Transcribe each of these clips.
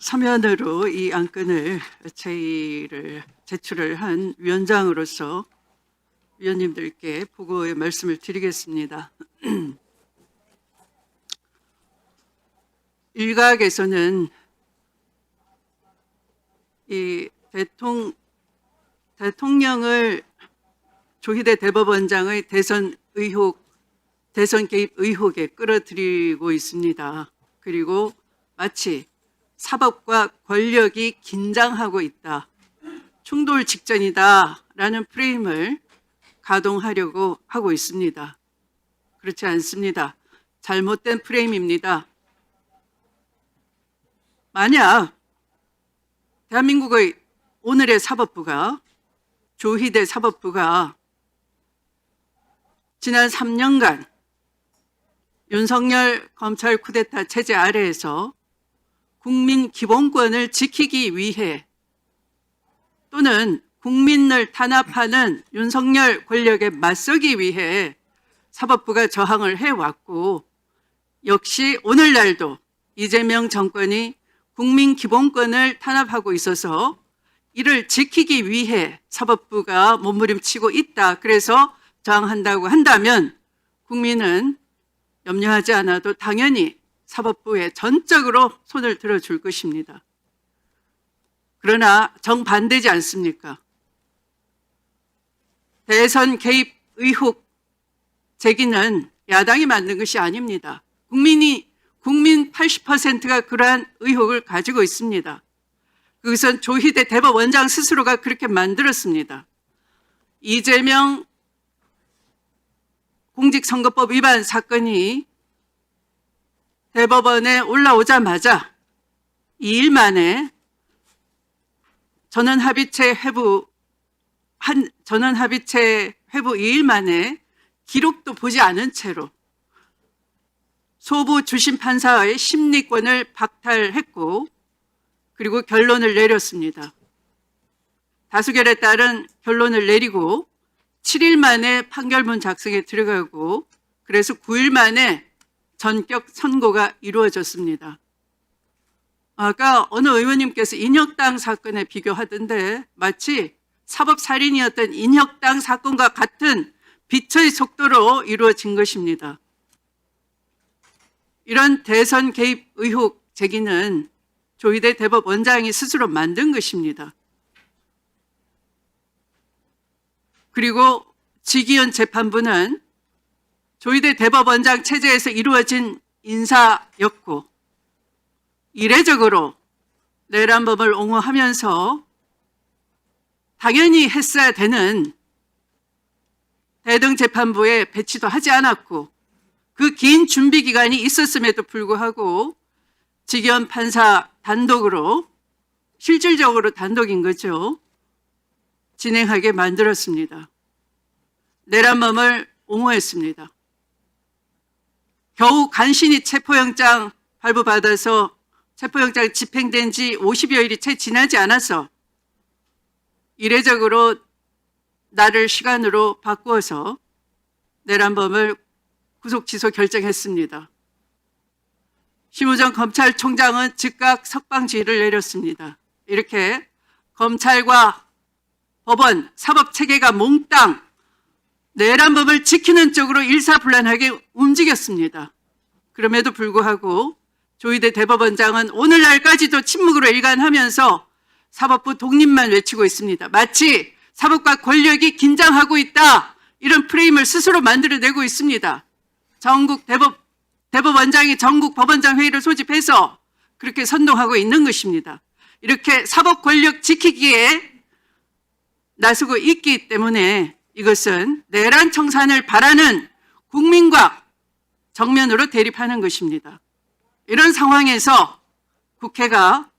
서면으로 이 안건을 제출을 한 위원장으로서 위원님들께 보고의 말씀을 드리겠습니다. 일각에서는 이 대통령을 조희대 대법원장의 대선 개입 의혹에 끌어들이고 있습니다. 그리고 마치 사법과 권력이 긴장하고 있다, 충돌 직전이다라는 프레임을 가동하려고 하고 있습니다. 그렇지 않습니다. 잘못된 프레임입니다. 만약 대한민국의 오늘의 사법부가, 조희대 사법부가 지난 3년간 윤석열 검찰 쿠데타 체제 아래에서 국민 기본권을 지키기 위해 또는 국민을 탄압하는 윤석열 권력에 맞서기 위해 사법부가 저항을 해왔고, 역시 오늘날도 이재명 정권이 국민 기본권을 탄압하고 있어서 이를 지키기 위해 사법부가 몸부림치고 있다, 그래서 저항한다고 한다면 국민은 염려하지 않아도 당연히 사법부에 전적으로 손을 들어줄 것입니다. 그러나 정반대지 않습니까? 대선 개입 의혹 제기는 야당이 만든 것이 아닙니다. 국민 80%가 그러한 의혹을 가지고 있습니다. 그것은 조희대 대법원장 스스로가 그렇게 만들었습니다. 이재명 공직선거법 위반 사건이 대법원에 올라오자마자 2일 만에 전원합의체 회부 2일 만에 기록도 보지 않은 채로 소부 주심 판사의 심리권을 박탈했고, 그리고 결론을 내렸습니다. 다수결에 따른 결론을 내리고 7일 만에 판결문 작성에 들어가고, 그래서 9일 만에 전격 선고가 이루어졌습니다. 아까 어느 의원님께서 인혁당 사건에 비교하던데 마치 사법살인이었던 인혁당 사건과 같은 빛의 속도로 이루어진 것입니다. 이런 대선 개입 의혹 제기는 조희대 대법원장이 스스로 만든 것입니다. 그리고 지기현 재판부는 조희대 대법원장 체제에서 이루어진 인사였고, 이례적으로 내란법을 옹호하면서 당연히 했어야 되는 대등 재판부에 배치도 하지 않았고, 그 긴 준비 기간이 있었음에도 불구하고 지기현 판사 단독으로, 실질적으로 단독인 거죠, 진행하게 만들었습니다. 내란범을 옹호했습니다. 겨우 간신히 체포영장 발부받아서 체포영장 집행된 지 50여일이 채 지나지 않아서 이례적으로 날을 시간으로 바꾸어서 내란범을 구속 취소 결정했습니다. 심우정 검찰총장은 즉각 석방 지휘를 내렸습니다. 이렇게 검찰과 법원, 사법체계가 몽땅 내란법을 지키는 쪽으로 일사불란하게 움직였습니다. 그럼에도 불구하고 조희대 대법원장은 오늘날까지도 침묵으로 일관하면서 사법부 독립만 외치고 있습니다. 마치 사법과 권력이 긴장하고 있다, 이런 프레임을 스스로 만들어내고 있습니다. 전국 대법원장이 전국 법원장 회의를 소집해서 그렇게 선동하고 있는 것입니다. 이렇게 사법 권력 지키기에 나서고 있기 때문에 이것은 내란 청산을 바라는 국민과 정면으로 대립하는 것입니다. 이런 상황에서 국회가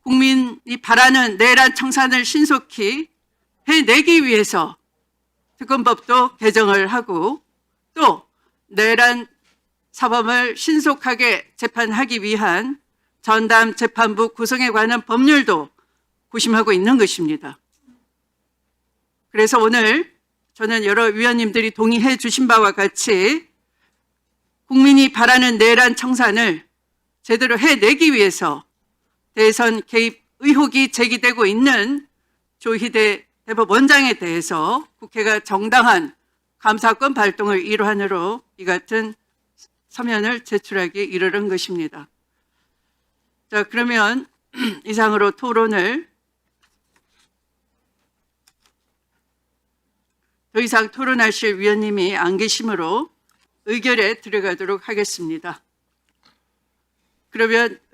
국민이 바라는 내란 청산을 신속히 해내기 위해서 특검법도 개정을 하고, 또 내란 사범을 신속하게 재판하기 위한 전담 재판부 구성에 관한 법률도 구심하고 있는 것입니다. 그래서 오늘 저는 여러 위원님들이 동의해 주신 바와 같이 국민이 바라는 내란 청산을 제대로 해내기 위해서 대선 개입 의혹이 제기되고 있는 조희대 대법원장에 대해서 국회가 정당한 감사권 발동을 일환으로 이 같은 서면을 제출하기 이르는 것입니다. 자, 그러면 이상으로 토론을 더 이상 토론하실 위원님이 안 계시므로 의결에 들어가도록 하겠습니다. 그러면